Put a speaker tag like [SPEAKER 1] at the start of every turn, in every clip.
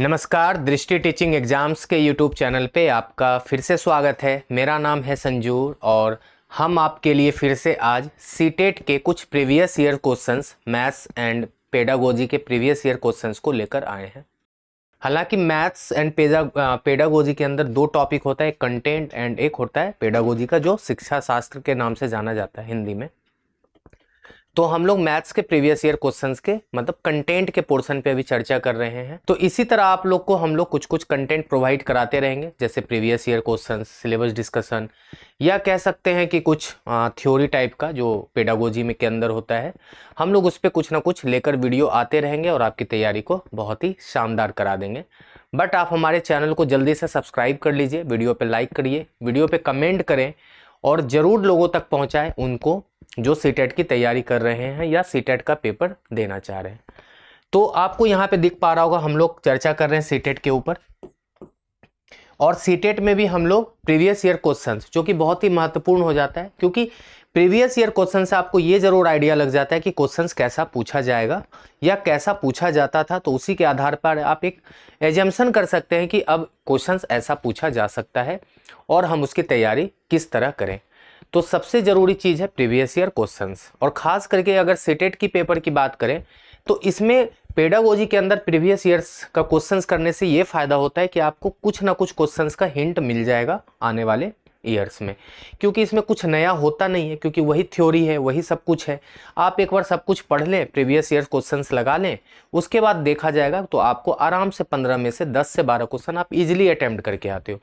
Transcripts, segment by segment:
[SPEAKER 1] नमस्कार, दृष्टि teaching exams के यूट्यूब चैनल पे आपका फिर से स्वागत है। मेरा नाम है संजू और हम आपके लिए फिर से आज सीटेट के कुछ previous year questions, maths and pedagogy के प्रीवियस ईयर क्वेश्चंस को लेकर आए हैं। हालांकि मैथ्स एंड पेडागोजी के अंदर दो टॉपिक होता है, एक कंटेंट एंड एक होता है पेडागोजी का, जो शिक्षा शास्त्र के नाम से जाना जाता है हिंदी में। तो हम लोग मैथ्स के प्रीवियस ईयर क्वेश्चंस के मतलब कंटेंट के पोर्शन पे अभी चर्चा कर रहे हैं। तो इसी तरह आप लोग को हम लोग कुछ कुछ कंटेंट प्रोवाइड कराते रहेंगे, जैसे previous year questions, syllabus discussion, या कह सकते हैं कि कुछ थ्योरी टाइप का जो पेडागोजी में के अंदर होता है। हम लोग उस पर कुछ ना कुछ लेकर वीडियो आते रहेंगे और आपकी तैयारी को बहुत ही शानदार करा देंगे। बट आप हमारे चैनल को जल्दी से सब्सक्राइब कर लीजिए, वीडियो पर लाइक करिए, वीडियो पर कमेंट करें और ज़रूर लोगों तक पहुँचाएँ उनको जो सीटेट की तैयारी कर रहे हैं या सीटेट का पेपर देना चाह रहे हैं। तो आपको यहाँ पे दिख पा रहा होगा हम लोग चर्चा कर रहे हैं सीटेट के ऊपर, और सीटेट में भी हम लोग प्रीवियस ईयर क्वेश्चंस, जो कि बहुत ही महत्वपूर्ण हो जाता है, क्योंकि प्रीवियस ईयर क्वेश्चन से आपको ये जरूर आइडिया लग जाता है कि क्वेश्चंस कैसा पूछा जाएगा या कैसा पूछा जाता था। तो उसी के आधार पर आप एक एजम्पशन कर सकते हैं कि अब क्वेश्चंस ऐसा पूछा जा सकता है और हम उसकी तैयारी किस तरह करें। तो सबसे ज़रूरी चीज़ है प्रीवियस ईयर क्वेश्चंस, और ख़ास करके अगर सीटेट की पेपर की बात करें तो इसमें पेडागोजी के अंदर प्रीवियस ईयर्स का क्वेश्चंस करने से ये फ़ायदा होता है कि आपको कुछ ना कुछ क्वेश्चंस का हिंट मिल जाएगा आने वाले ईयर्स में, क्योंकि इसमें कुछ नया होता नहीं है, क्योंकि वही थ्योरी है, वही सब कुछ है। आप एक बार सब कुछ पढ़ लें, प्रीवियस ईयर क्वेश्चंस लगा लें, उसके बाद देखा जाएगा तो आपको आराम से 15 में से 10 से 12 क्वेश्चन आप इजीली अटेम्प्ट करके आते हो।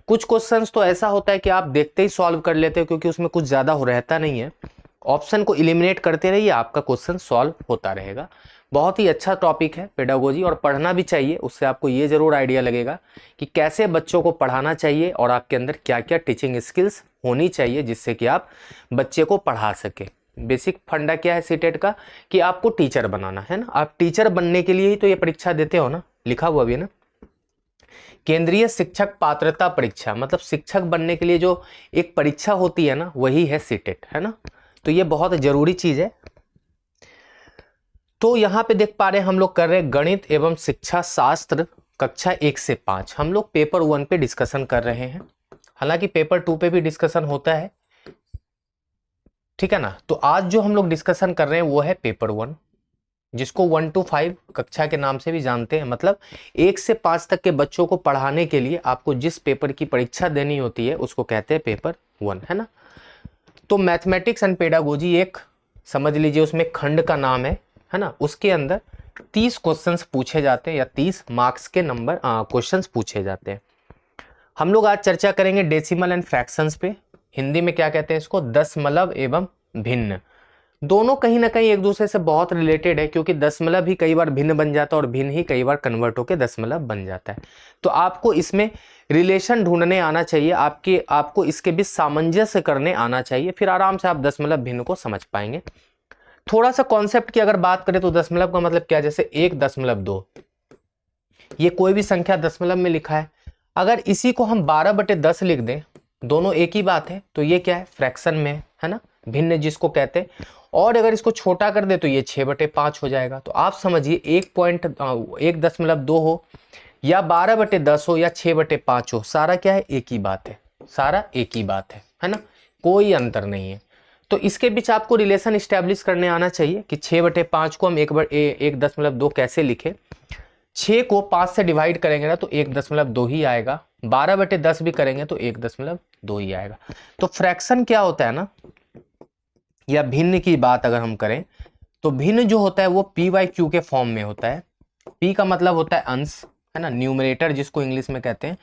[SPEAKER 1] कुछ क्वेश्चंस तो ऐसा होता है कि आप देखते ही सॉल्व कर लेते हो, क्योंकि उसमें कुछ ज़्यादा हो रहता नहीं है। ऑप्शन को एलिमिनेट करते रहिए, आपका क्वेश्चन सॉल्व होता रहेगा। बहुत ही अच्छा टॉपिक है पेडागोजी, और पढ़ना भी चाहिए। उससे आपको ये ज़रूर आइडिया लगेगा कि कैसे बच्चों को पढ़ाना चाहिए और आपके अंदर क्या क्या टीचिंग स्किल्स होनी चाहिए, जिससे कि आप बच्चे को पढ़ा सकें। बेसिक फंडा क्या है सीटेट का, कि आपको टीचर बनाना है ना। आप टीचर बनने के लिए ही तो ये परीक्षा देते हो ना, लिखा हुआ भी है ना, केंद्रीय शिक्षक पात्रता परीक्षा। मतलब शिक्षक बनने के लिए जो एक परीक्षा होती है ना, वही है सीटेट, है ना। तो ये बहुत जरूरी चीज है। तो यहाँ पे देख पा रहे हैं हम लोग कर रहे हैं गणित एवं शिक्षा शास्त्र कक्षा 1 से 5। हम लोग पेपर 1 पे डिस्कशन कर रहे हैं, हालांकि पेपर 2 पे भी डिस्कशन होता है, ठीक है ना। तो आज जो हम लोग डिस्कशन कर रहे हैं वो है पेपर 1, जिसको 1 to 5 कक्षा के नाम से भी जानते हैं। मतलब 1 से 5 तक के बच्चों को पढ़ाने के लिए आपको जिस पेपर की परीक्षा देनी होती है उसको कहते हैं पेपर 1, है ना। तो मैथमेटिक्स एंड पेडागोजी एक समझ लीजिए उसमें खंड का नाम है ना। उसके अंदर 30 क्वेश्चंस पूछे जाते हैं या 30 मार्क्स के नंबर क्वेश्चंस पूछे जाते हैं। हम लोग आज चर्चा करेंगे डेसिमल एंड फ्रैक्शंस पे। हिंदी में क्या कहते हैं इसको, दशमलव एवं भिन्न। दोनों कहीं ना कहीं एक दूसरे से बहुत रिलेटेड है, क्योंकि दशमलव ही कई बार भिन्न बन जाता है और भिन्न ही कई बार कन्वर्ट होकर दशमलव बन जाता है। तो आपको इसमें रिलेशन ढूंढने आना चाहिए, आपको इसके बीच सामंजस्य करने आना चाहिए, फिर आराम से आप दशमलव भिन्न को समझ पाएंगे। थोड़ा सा कॉन्सेप्ट की अगर बात करें तो दशमलव का मतलब क्या, जैसे 1.2, ये कोई भी संख्या दशमलव में लिखा है, अगर इसी को हम 12/10 लिख दें, दोनों एक ही बात है, तो ये क्या है, फ्रैक्शन में है ना, भिन्न जिसको कहते हैं। और अगर इसको छोटा कर दे तो ये 6/5 हो जाएगा। तो आप समझिए 1.2 हो या 12/10 हो या 6/5 हो, सारा क्या है, एक ही बात है, सारा एक ही बात है ना, कोई अंतर नहीं है। तो इसके बीच आपको रिलेशन इस्टेब्लिश करने आना चाहिए कि 6/5 को हम 1.2 कैसे लिखे। 6 को 5 से डिवाइड करेंगे ना तो 1.2 ही आएगा, 12/10 भी करेंगे तो 1.2 ही आएगा। तो फ्रैक्शन क्या होता है ना, या भिन्न की बात अगर हम करें तो भिन्न जो होता है वो p/q के फॉर्म में होता है। p का मतलब होता है अंश, है ना, न्यूमरेटर जिसको इंग्लिश में कहते हैं।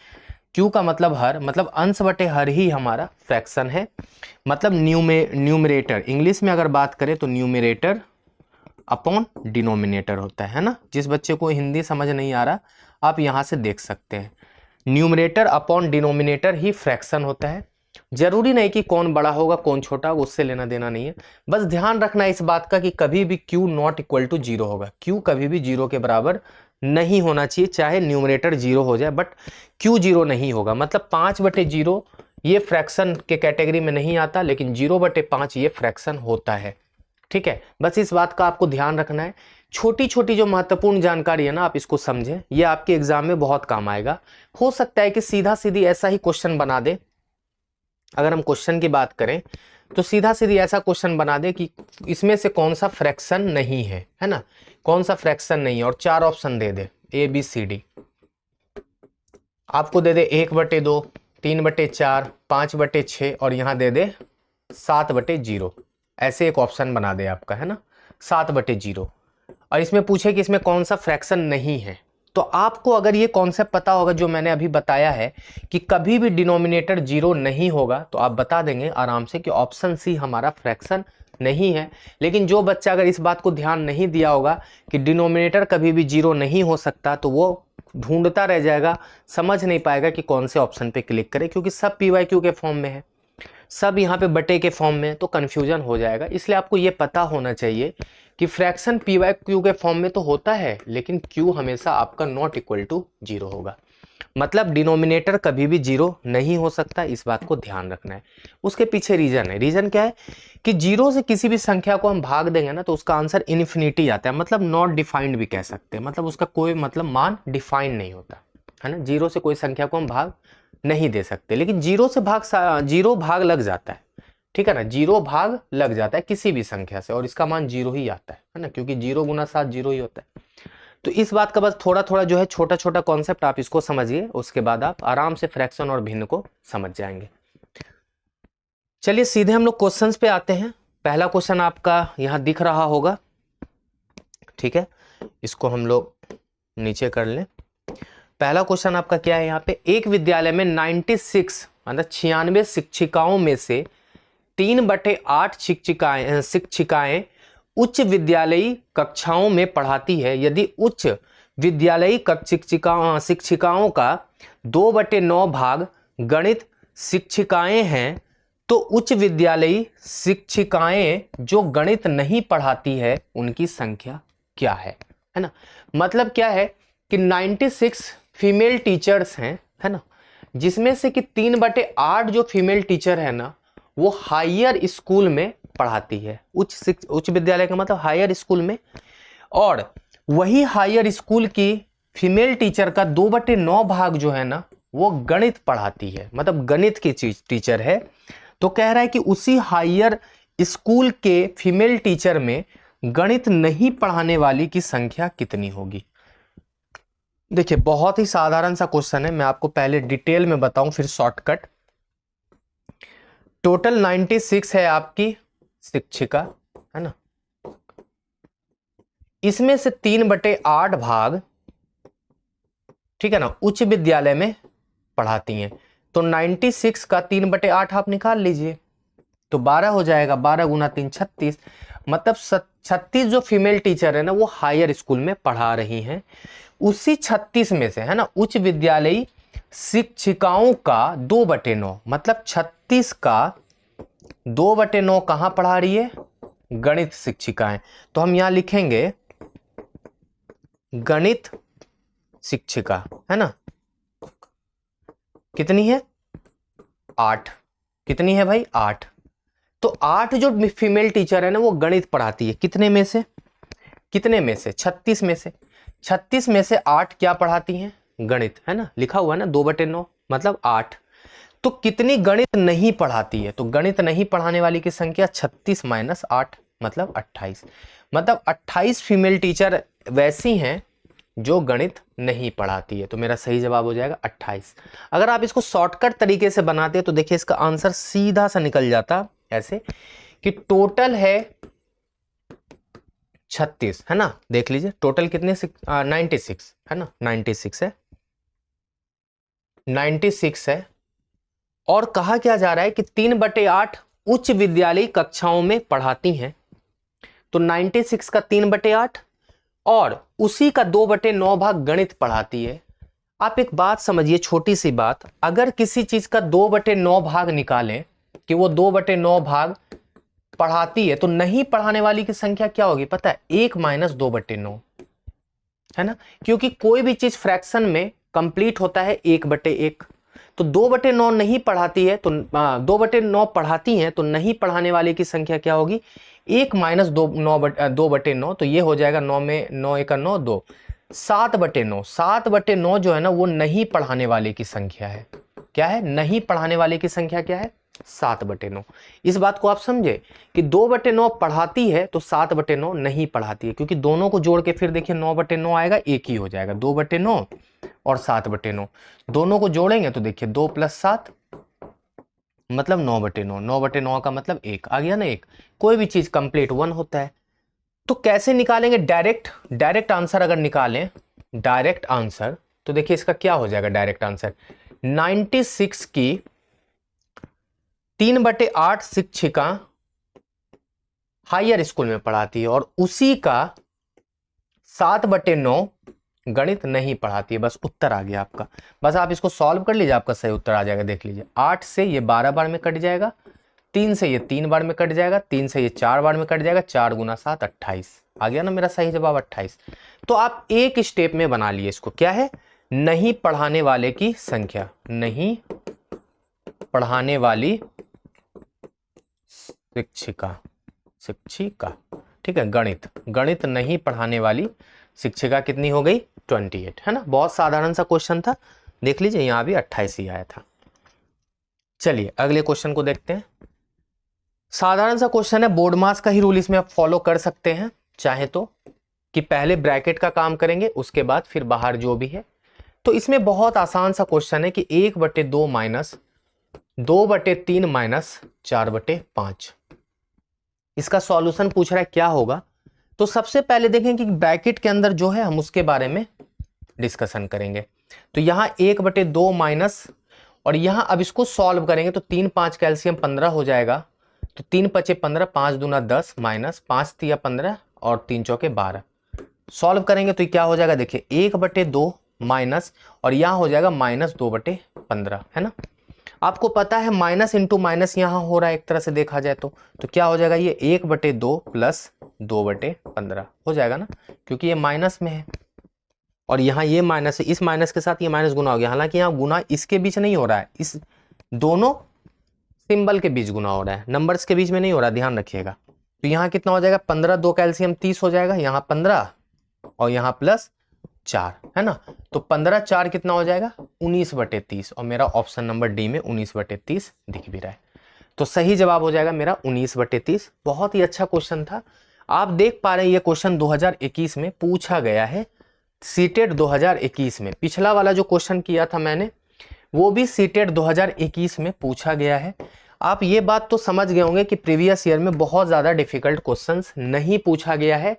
[SPEAKER 1] q का मतलब हर, मतलब अंश बटे हर ही हमारा फ्रैक्शन है। मतलब न्यूमरेटर इंग्लिश में अगर बात करें तो न्यूमरेटर अपॉन डिनोमिनेटर होता है ना। जिस बच्चे को हिंदी समझ नहीं आ रहा आप यहाँ से देख सकते हैं, न्यूमरेटर अपॉन डिनोमिनेटर ही फ्रैक्शन होता है। जरूरी नहीं कि कौन बड़ा होगा कौन छोटा होगा, उससे लेना देना नहीं है। बस ध्यान रखना इस बात का कि कभी भी q नॉट इक्वल टू 0 होगा। q कभी भी 0 के बराबर नहीं होना चाहिए, चाहे न्यूमरेटर 0 हो जाए, बट q 0 नहीं होगा। मतलब 5/0 ये फ्रैक्शन के कैटेगरी में नहीं आता, लेकिन 0/5 ये फ्रैक्शन होता है, ठीक है। बस इस बात का आपको ध्यान रखना है छोटी छोटी जो महत्वपूर्ण जानकारी है ना, आप इसको समझें, ये आपके एग्जाम में बहुत काम आएगा। हो सकता है कि सीधा सीधी ऐसा ही क्वेश्चन बना दे। अगर हम क्वेश्चन की बात करें तो सीधा सीधी ऐसा क्वेश्चन बना दे कि इसमें से कौन सा फ्रैक्शन नहीं है ना, कौन सा फ्रैक्शन नहीं है, और 4 ऑप्शन दे दे ABCD। आपको दे दे 1/2, 3/4, 5/6 और यहां दे दे 7/0। ऐसे एक ऑप्शन बना दे आपका, है ना, 7/0। और इसमें पूछे कि इसमें कौन सा फ्रैक्शन नहीं है, तो आपको अगर ये कॉन्सेप्ट पता होगा जो मैंने अभी बताया है कि कभी भी डिनोमिनेटर 0 नहीं होगा, तो आप बता देंगे आराम से कि ऑप्शन सी हमारा फ्रैक्शन नहीं है। लेकिन जो बच्चा अगर इस बात को ध्यान नहीं दिया होगा कि डिनोमिनेटर कभी भी 0 नहीं हो सकता, तो वो ढूंढता रह जाएगा, समझ नहीं पाएगा कि कौन से ऑप्शन पे क्लिक करे, क्योंकि सब PYQ के फॉर्म में है, सब यहाँ पे बटे के फॉर्म में, तो कन्फ्यूजन हो जाएगा। इसलिए आपको ये पता होना चाहिए कि फ्रैक्शन PYQ के फॉर्म में तो होता है, लेकिन Q हमेशा आपका नॉट इक्वल टू 0 होगा। मतलब डिनोमिनेटर कभी भी 0 नहीं हो सकता, इस बात को ध्यान रखना है। उसके पीछे रीजन है, रीजन क्या है कि 0 से किसी भी संख्या को हम भाग देंगे ना, तो उसका आंसर इन्फिनिटी आता है, मतलब नॉट डिफाइंड भी कह सकते हैं, मतलब उसका कोई मतलब मान डिफाइंड नहीं होता है ना। 0 से कोई संख्या को हम भाग नहीं दे सकते, लेकिन 0 से 0 भाग लग जाता है, ठीक है ना, 0 भाग लग जाता है किसी भी संख्या से, और इसका मान 0 ही आता है ना, क्योंकि 0 × 7 0 ही होता है। तो इस बात का बस थोड़ा थोड़ा जो है छोटा छोटा कॉन्सेप्ट आप इसको समझिए, उसके बाद आप आराम से फ्रैक्शन और भिन्न को समझ जाएंगे। चलिए सीधे हम लोग क्वेश्चंस पे आते हैं। पहला क्वेश्चन आपका यहां दिख रहा होगा, ठीक है, इसको हम लोग नीचे कर लें। पहला क्वेश्चन आपका क्या है यहाँ पे, एक विद्यालय में 96 मतलब 96 शिक्षिकाओं में से 3/8 शिक्षिकाएं उच्च विद्यालयी कक्षाओं में पढ़ाती है। यदि उच्च विद्यालयी शिक्षिकाओं का 2/9 भाग गणित शिक्षिकाएं हैं, तो उच्च विद्यालयी शिक्षिकाएं जो गणित नहीं पढ़ाती है उनकी संख्या क्या है ना। मतलब क्या है कि 96 फीमेल टीचर्स हैं, है ना, जिसमें से कि 3/8 जो फीमेल टीचर है ना, वो हायर स्कूल में पढ़ाती है, उच्च विद्यालय का मतलब हायर स्कूल में, और वही हायर स्कूल की फीमेल टीचर का 2/9 भाग जो है ना, वो गणित पढ़ाती है, मतलब गणित की टीचर है। तो कह रहा है कि उसी हायर स्कूल के फीमेल टीचर में गणित नहीं पढ़ाने वाली की संख्या कितनी होगी। देखिए बहुत ही साधारण सा क्वेश्चन है, मैं आपको पहले डिटेल में बताऊं फिर शॉर्टकट। टोटल 96 है आपकी शिक्षिका, है ना, इसमें से 3/8 भाग, ठीक है ना, उच्च विद्यालय में पढ़ाती हैं। तो 96 का 3/8 आप निकाल लीजिए, तो 12 हो जाएगा, 12 × 3 36, मतलब 36 जो फीमेल टीचर है ना, वो हायर स्कूल में पढ़ा रही हैं। उसी 36 में से, है ना, उच्च विद्यालयी शिक्षिकाओं का 2/9, मतलब 36 का 2/9 कहां पढ़ा रही है, गणित शिक्षिकाएं। तो हम यहां लिखेंगे गणित शिक्षिका, है ना, कितनी है 8, कितनी है भाई 8। तो 8 जो फीमेल टीचर है ना, वो गणित पढ़ाती है, कितने में से, 36 में से, 36 में से 8 क्या पढ़ाती हैं, गणित, है ना, लिखा हुआ है ना 2/9 मतलब 8। तो कितनी गणित नहीं पढ़ाती है, तो गणित नहीं पढ़ाने वाली की संख्या 36 - 8 मतलब 28, मतलब 28 फीमेल टीचर वैसी हैं जो गणित नहीं पढ़ाती है। तो मेरा सही जवाब हो जाएगा 28। अगर आप इसको शॉर्टकट तरीके से बनाते तो देखिए इसका आंसर सीधा सा निकल जाता ऐसे कि टोटल है 36, है ना, देख लीजिए टोटल कितने 96, है ना, 96 है, 96 है, और कहा क्या जा रहा है कि 3/8 उच्च विद्यालयी कक्षाओं में पढ़ाती हैं। तो 96 का 3/8 और उसी का 2/9 भाग गणित पढ़ाती है। आप एक बात समझिए, छोटी सी बात, अगर किसी चीज का 2/9 भाग निकालें कि वो 2/9 भाग पढ़ाती है, तो नहीं पढ़ाने वाली की संख्या क्या होगी पता है, 1 - 2/9, है ना, क्योंकि कोई भी चीज फ्रैक्शन में कंप्लीट होता है 1/1। तो 2/9 नहीं पढ़ाती है तो 2/9 पढ़ाती हैं तो नहीं पढ़ाने वाले की संख्या क्या होगी, 1 माइनस 2/9, तो ये हो जाएगा 9 में 9 1 9 2, 7/9। 7/9 जो है ना वो नहीं पढ़ाने वाले की संख्या है। क्या है, नहीं पढ़ाने वाले की संख्या क्या है, 7/9। इस बात को आप समझे कि 2/9 पढ़ाती है तो 7/9 नहीं पढ़ाती है, क्योंकि दोनों को जोड़ के फिर देखिए 9/9 आएगा, एक ही हो जाएगा, 2/9 और 7/9 दोनों को जोड़ेंगे तो देखिए 2 + 7 मतलब 9/9, 9/9 का मतलब 1 आ गया ना, 1। कोई भी चीज कंप्लीट 1 होता है। तो कैसे निकालेंगे, डायरेक्ट आंसर अगर निकालें, डायरेक्ट आंसर, तो देखिए इसका क्या हो जाएगा डायरेक्ट आंसर, 96 की 3/8 शिक्षिका हायर स्कूल में पढ़ाती है और उसी का 7/9 गणित नहीं पढ़ाती है। बस उत्तर आ गया आपका। बस आप इसको सॉल्व कर लीजिए, आपका सही उत्तर आ जाएगा। देख लीजिए, 8 से ये 12 बार में कट जाएगा, 3 से ये 3 बार में कट जाएगा, 3 से ये 4 बार में कट जाएगा, 4 × 7 28 आ गया ना मेरा सही जवाब 28। तो आप एक स्टेप में बना लिए इसको, क्या है, नहीं पढ़ाने वाले की संख्या, नहीं पढ़ाने वाली शिक्षिका, ठीक है, गणित नहीं पढ़ाने वाली शिक्षिका कितनी हो गई, 28, है ना। बहुत साधारण सा क्वेश्चन था, देख लीजिए यहां भी 28 ही आया था। चलिए अगले क्वेश्चन को देखते हैं। साधारण सा क्वेश्चन है, बोर्ड मास का ही रूल इसमें आप फॉलो कर सकते हैं चाहे तो, कि पहले ब्रैकेट का काम करेंगे उसके बाद फिर बाहर जो भी है। तो इसमें बहुत आसान सा क्वेश्चन है कि 1/2 माइनस 2/3 माइनस 4/5, इसका सॉल्यूशन पूछ रहा है क्या होगा। तो सबसे पहले देखें कि ब्रैकेट के अंदर जो है हम उसके बारे में डिस्कशन करेंगे। तो यहां 1/2 माइनस, और यहां अब इसको सॉल्व करेंगे तो 3 5 कैल्शियम 15 हो जाएगा, तो 3 × 5 = 15, 5 × 2 = 10 माइनस 5 × 3 = 15 और 3 × 4 = 12। सॉल्व करेंगे तो क्या हो जाएगा, देखिए 1/2 माइनस, और यहां हो जाएगा -2/15, है ना। आपको पता है माइनस इंटू माइनस यहां हो रहा है एक तरह से देखा जाए तो क्या हो जाएगा, ये 1/2 प्लस 2/15 हो जाएगा ना, क्योंकि ये माइनस में है और यहाँ ये माइनस है, इस माइनस के साथ ये माइनस गुना हो गया। हालांकि यहाँ गुना इसके बीच नहीं हो रहा है, इस दोनों सिंबल के बीच गुना हो रहा है, नंबर्स के बीच में नहीं हो रहा, ध्यान रखिएगा। तो यहाँ कितना हो जाएगा, 15 2 कैल्शियम 30 हो जाएगा, यहाँ 15 और यहाँ प्लस 4, है ना। तो 15 4 कितना हो जाएगा, 19/30, और मेरा ऑप्शन नंबर डी में 19/30 दिख भी रहा है। तो सही जवाब हो जाएगा मेरा 19/30। बहुत ही अच्छा क्वेश्चन था। आप देख पा रहे हैं ये क्वेश्चन 2021 में पूछा गया है, सीटेट 2021 में। पिछला वाला जो क्वेश्चन किया था मैंने वो भी सीटेट 2021 में पूछा गया है। आप ये बात तो समझ गए होंगे कि प्रीवियस ईयर में बहुत ज्यादा डिफिकल्ट क्वेश्चंस नहीं पूछा गया है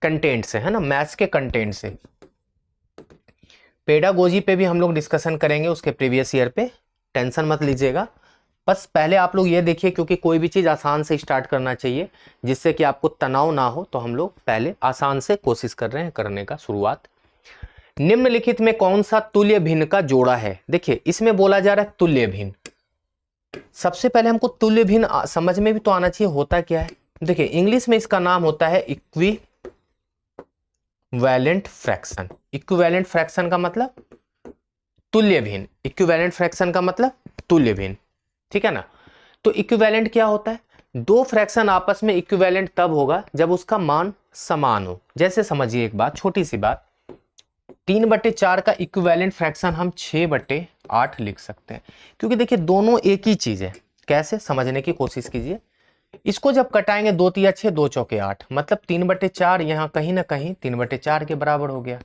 [SPEAKER 1] कंटेंट से, है ना, मैथ्स के कंटेंट से। पेडागोजी पे भी हम लोग डिस्कशन करेंगे उसके प्रीवियस ईयर पे, टेंशन मत लीजिएगा। बस पहले आप लोग ये देखिए, क्योंकि कोई भी चीज आसान से स्टार्ट करना चाहिए जिससे कि आपको तनाव ना हो, तो हम लोग पहले आसान से कोशिश कर रहे हैं करने का शुरुआत। निम्नलिखित में कौन सा तुल्य भिन्न का जोड़ा है, देखिए इसमें बोला जा रहा है तुल्य भिन्न। सबसे पहले हमको तुल्य भिन्न समझ में भी तो आना चाहिए होता क्या है। देखिए इंग्लिश में इसका नाम होता है इक्विवेलेंट फ्रैक्शन। इक्विवेलेंट फ्रैक्शन का मतलब तुल्य भिन्न, इक्विवेलेंट फ्रैक्शन का मतलब तुल्य भिन्न, ठीक है ना। तो इक्विवेलेंट क्या होता है, दो फ्रैक्शन आपस में इक्विवेलेंट तब होगा जब उसका मान समान हो। जैसे समझिए एक बात, छोटी सी बात, 3/4 का इक्विवेलेंट फ्रैक्शन हम 6/8 लिख सकते हैं, क्योंकि देखिए दोनों एक ही चीज है। कैसे, समझने की कोशिश कीजिए। इसको जब कटाएंगे 2 × 6 2 × 4 8, मतलब 3/4 यहाँ कहीं ना कहीं 3/4 के बराबर हो गया।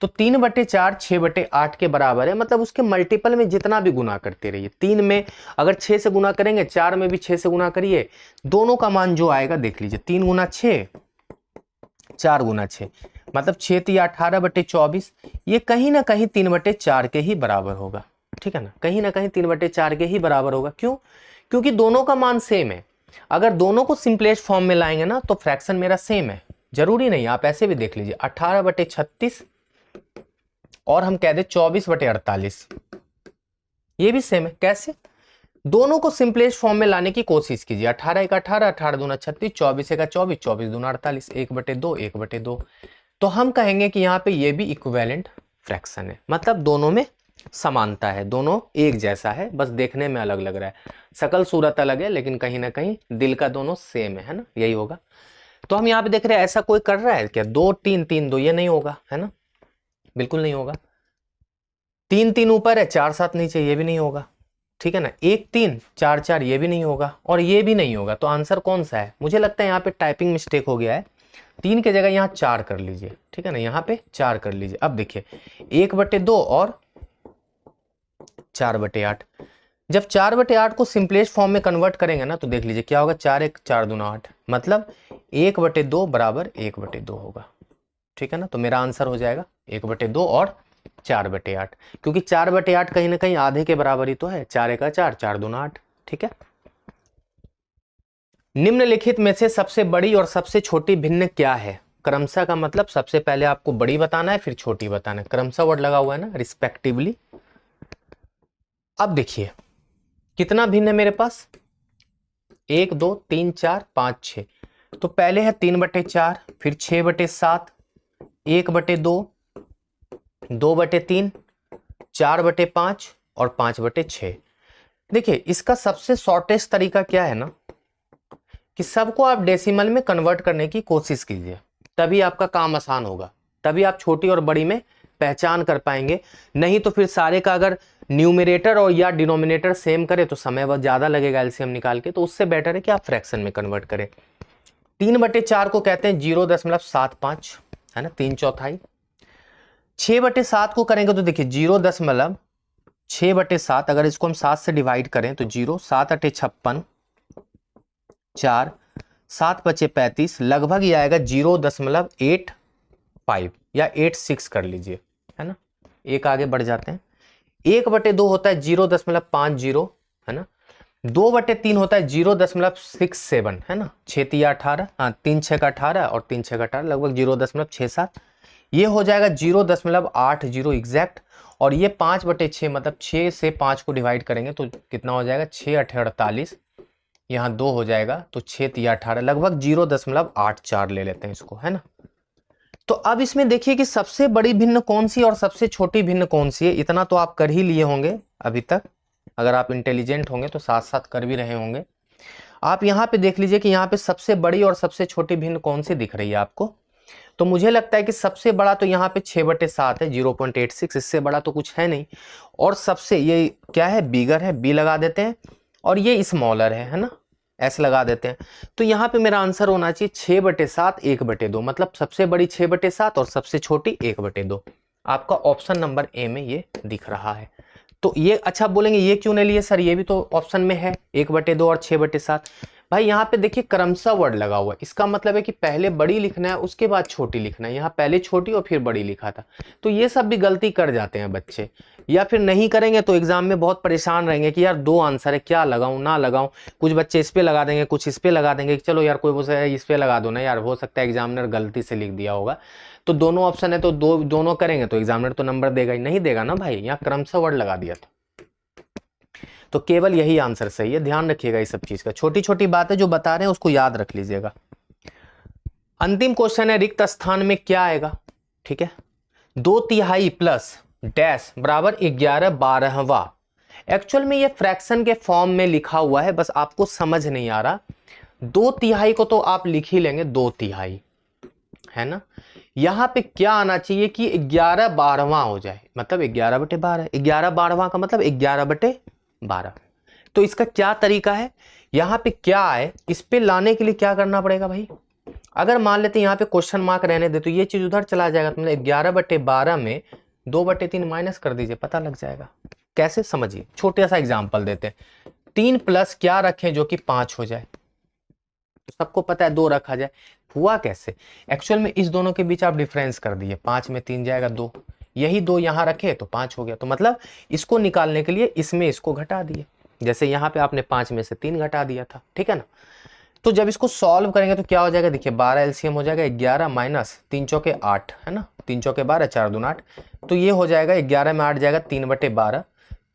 [SPEAKER 1] तो 3/4 6/8 के बराबर है, मतलब उसके मल्टीपल में जितना भी गुना करते रहिए। 3 में अगर 6 से गुना करेंगे, 4 में भी 6 से गुना करिए, दोनों का मान जो आएगा देख लीजिए, 3 × 6 4 × 6, मतलब 6 × 18/24, ये कहीं ना कहीं 3/4 के ही बराबर होगा, ठीक है ना, कहीं ना कहीं 3/4 के ही बराबर होगा। क्यों, क्योंकि दोनों का मान सेम है। अगर दोनों को सिंपलेस्ट फॉर्म में लाएंगे ना तो फ्रैक्शन मेरा सेम है, जरूरी नहीं, आप ऐसे भी देख लीजिए, 18/36 और हम कह दे 24/48, ये भी सेम है। कैसे, दोनों को सिंपलेस्ट फॉर्म में लाने की कोशिश कीजिए। 18 × 18 18 दूना 36, 24 × 24 24 दूना 48, 1/2 1/2। तो हम कहेंगे कि यहाँ पे ये भी इक्विवेलेंट फ्रैक्शन है, मतलब दोनों में समानता है, दोनों एक जैसा है, बस देखने में अलग लग रहा है, शकल सूरत अलग है लेकिन कहीं ना कहीं दिल का दोनों सेम है ना, यही होगा। तो हम यहाँ पे देख रहे हैं ऐसा कोई कर रहा है क्या, 2 3 3 2, ये नहीं होगा है ना, बिल्कुल नहीं होगा। 3 3 ऊपर है, 4 7 नीचे, ये भी नहीं होगा, ठीक है ना। 1 3 4 4, ये भी नहीं होगा और ये भी नहीं होगा। तो आंसर कौन सा है, मुझे लगता है यहाँ पे टाइपिंग मिस्टेक हो गया है, 3 की जगह यहाँ 4 कर लीजिए, ठीक है ना, यहाँ पे 4 कर लीजिए। अब देखिए 1/2 और 4/8, जब 4/8 को सिंपलेस्ट फॉर्म में कन्वर्ट करेंगे ना तो देख लीजिए क्या होगा, 4 1 4 2 8, मतलब 1/2 बराबर 1/2 होगा, ठीक है ना। तो मेरा आंसर हो जाएगा 1/2 और 4/8, क्योंकि 4/8 कहीं ना कहीं आधे के बराबर ही तो है, 4 1 4 4 2 8, ठीक है। निम्नलिखित में से सबसे बड़ी और सबसे छोटी भिन्न क्या है, क्रमशः का मतलब सबसे पहले आपको बड़ी बताना है फिर छोटी बताना है, क्रमशः वर्ड लगा हुआ है ना, रिस्पेक्टिवली। अब देखिए कितना भिन्न है मेरे पास, 1 2 3 4 5 6, तो पहले है 3/4, फिर 6/7, 1/2, 2/3, 4/5 और 5/6। देखिए इसका सबसे शॉर्टेस्ट तरीका क्या है ना, कि सबको आप डेसिमल में कन्वर्ट करने की कोशिश कीजिए, तभी आपका काम आसान होगा, तभी आप छोटी और बड़ी में पहचान कर पाएंगे। नहीं तो फिर सारे का अगर न्यूमरेटर और या डिनोमिनेटर सेम करे तो समय बहुत ज़्यादा लगेगा एलसीएम निकाल के, तो उससे बेटर है कि आप फ्रैक्शन में कन्वर्ट करें। 3/4 को कहते हैं 0.75, है ना, 3/4। 6/7 को करेंगे तो देखिए 0.6/7, अगर इसको हम 7 से डिवाइड करें तो 0, 7 8 56, 4, 7 5 35, लगभग ये आएगा 0.85 या 86 कर लीजिए, है ना, एक आगे बढ़ जाते हैं। 1/2 होता है 0.50, है ना। 2/3 होता है 0.67, है ना, 6 3 18, हाँ 3 6 का 18 और 3 6 का 18, लगभग 0.67, ये हो जाएगा 0.80 एग्जैक्ट। और ये 5/6, मतलब 6 से 5 को डिवाइड करेंगे तो कितना हो जाएगा, 6 8 48, यहाँ 2 हो जाएगा तो 6 3 18, लगभग 0.84 ले लेते हैं इसको, है ना। तो अब इसमें देखिए कि सबसे बड़ी भिन्न कौन सी और सबसे छोटी भिन्न कौन सी है, इतना तो आप कर ही लिए होंगे अभी तक, अगर आप इंटेलिजेंट होंगे तो साथ साथ कर भी रहे होंगे। आप यहाँ पे देख लीजिए कि यहाँ पे सबसे बड़ी और सबसे छोटी भिन्न कौन सी दिख रही है आपको। तो मुझे लगता है कि सबसे बड़ा तो यहाँ पे 6/7 है, 0.86, इससे बड़ा तो कुछ है नहीं। और सबसे ये क्या है, बिगर है, बी लगा देते हैं, और ये स्मॉलर है ना, एस लगा देते हैं। तो यहाँ पे मेरा आंसर होना चाहिए 6/7 1/2, मतलब सबसे बड़ी 6/7 और सबसे छोटी 1/2। आपका ऑप्शन नंबर ए में ये दिख रहा है। तो ये अच्छा बोलेंगे ये क्यों नहीं लिए सर, ये भी तो ऑप्शन में है 1/2 और 6/7। भाई यहाँ पे देखिए क्रमशः वर्ड लगा हुआ है, इसका मतलब है कि पहले बड़ी लिखना है उसके बाद छोटी लिखना है, यहाँ पहले छोटी और फिर बड़ी लिखा था। तो ये सब भी गलती कर जाते हैं बच्चे, या फिर नहीं करेंगे तो एग्जाम में बहुत परेशान रहेंगे कि यार 2 आंसर है, क्या लगाऊं ना लगाऊं। कुछ बच्चे इस पे लगा देंगे, कुछ इस पे लगा देंगे, चलो यार कोई बोलता है इस पे लगा दो ना यार, हो सकता है एग्जामिनर गलती से लिख दिया होगा। तो दोनों ऑप्शन है तो दोनों करेंगे तो एग्जामिनर तो नंबर देगा ही नहीं, देगा ना भाई, यहाँ क्रमशः वर्ड लगा दिया था। तो केवल यही आंसर सही है, ध्यान रखिएगा इस सब चीज का, छोटी छोटी बातें जो बता रहे हैं उसको याद रख लीजिएगा। अंतिम क्वेश्चन है रिक्त स्थान में क्या आएगा, ठीक है। 2/3 प्लस डैश बराबर 11/12। एक्चुअल में ये फ्रैक्शन के फॉर्म में लिखा हुआ है, बस आपको समझ नहीं आ रहा। 2/3 को तो आप लिख ही लेंगे 2/3, है ना। यहां पे क्या आना चाहिए कि 11/12 हो जाए, मतलब 11/12, 11/12 का मतलब 11/12। तो इसका क्या तरीका है, यहां पे क्या है, इस पे लाने के लिए क्या करना पड़ेगा भाई। अगर मान लेते हैं यहाँ पे क्वेश्चन मार्क रहने दे तो ये चीज उधर चला जाएगा, तो मतलब 11/12 में 2/3 माइनस कर दीजिए, पता लग जाएगा। कैसे समझिए, छोटा सा एग्जांपल देते हैं। 3 प्लस क्या रखें जो कि 5 हो जाए, तो सबको पता है 2 रखा जाए, हुआ कैसे। एक्चुअल में इस दोनों के बीच आप डिफरेंस कर दिए, 5 में 3 जाएगा 2, यही 2 यहां रखे तो 5 हो गया। तो मतलब इसको निकालने के लिए इसमें इसको घटा दिए, जैसे यहाँ पे आपने 5 में से 3 घटा दिया था, ठीक है ना। तो जब इसको सॉल्व करेंगे तो क्या हो जाएगा, देखिए 12 एलसीएम हो जाएगा, 11 माइनस 3 चौके 8, है ना, 3 चौके 12, 4 दूना 8, तो ये हो जाएगा 11 में 8 जाएगा 3/12।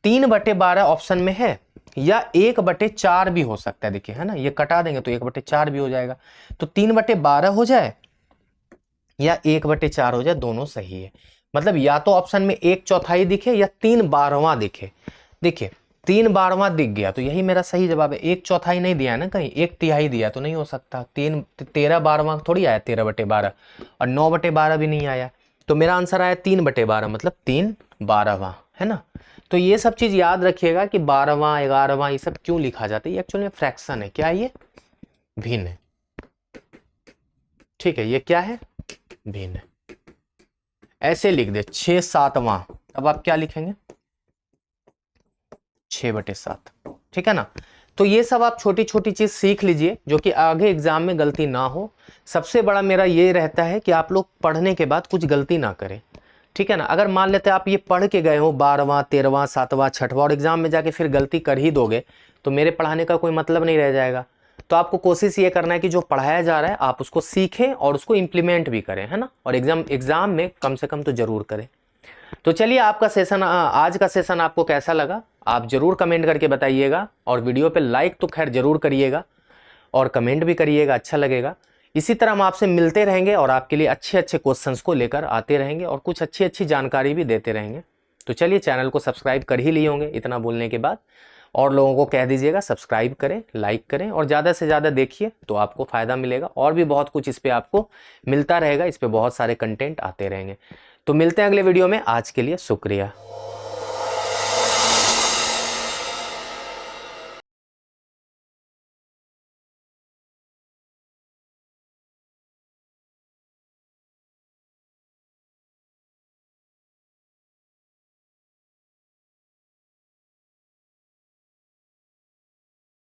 [SPEAKER 1] 3/12 ऑप्शन में है, या 1/4 भी हो सकता है, देखिए है ना, ये कटा देंगे तो 1/4 भी हो जाएगा। तो 3/12 हो जाए या 1/4 हो जाए, दोनों सही है। मतलब या तो ऑप्शन में 1/4 दिखे या 3/12 दिखे। देखिए 3/12 दिख गया तो यही मेरा सही जवाब है। 1/4 नहीं दिया है ना, कहीं 1/3 दिया तो नहीं हो सकता। 13/12 थोड़ी आया 13/12, और 9/12 भी नहीं आया। तो मेरा आंसर आया 3/12, मतलब 3/12 है ना। तो ये सब चीज याद रखिएगा कि 12वां 11वां ये सब क्यों लिखा जाता है। ये एक्चुअली में फ्रैक्शन है। क्या है ये? भिन्न है। ठीक है, ये क्या है? भिन्न है। ऐसे लिख दे 6/7वां। अब आप क्या लिखेंगे? 6/7। ठीक है ना। तो ये सब आप छोटी छोटी चीज सीख लीजिए जो कि आगे एग्जाम में गलती ना हो। सबसे बड़ा मेरा ये रहता है कि आप लोग पढ़ने के बाद कुछ गलती ना करें। ठीक है ना। अगर मान लेते आप ये पढ़ के गए हो 12वां 13वां 7वां 6वां और एग्जाम में जाके फिर गलती कर ही दोगे तो मेरे पढ़ाने का कोई मतलब नहीं रह जाएगा। तो आपको कोशिश ये करना है कि जो पढ़ाया जा रहा है आप उसको सीखें और उसको इम्प्लीमेंट भी करें, है ना। और एग्जाम में कम से कम तो जरूर करें। तो चलिए आपका सेशन, आज का सेशन आपको कैसा लगा आप जरूर कमेंट करके बताइएगा। और वीडियो पे लाइक तो खैर जरूर करिएगा और कमेंट भी करिएगा, अच्छा लगेगा। इसी तरह हम आपसे मिलते रहेंगे और आपके लिए अच्छे अच्छे क्वेश्चंस को लेकर आते रहेंगे और कुछ अच्छी अच्छी जानकारी भी देते रहेंगे। तो चलिए चैनल को सब्सक्राइब कर ही लिए होंगे इतना बोलने के बाद, और लोगों को कह दीजिएगा सब्सक्राइब करें, लाइक करें और ज़्यादा से ज़्यादा देखिए तो आपको फ़ायदा मिलेगा। और भी बहुत कुछ इस पर आपको मिलता रहेगा, इस पर बहुत सारे कंटेंट आते रहेंगे। तो मिलते हैं अगले वीडियो में। आज के लिए शुक्रिया।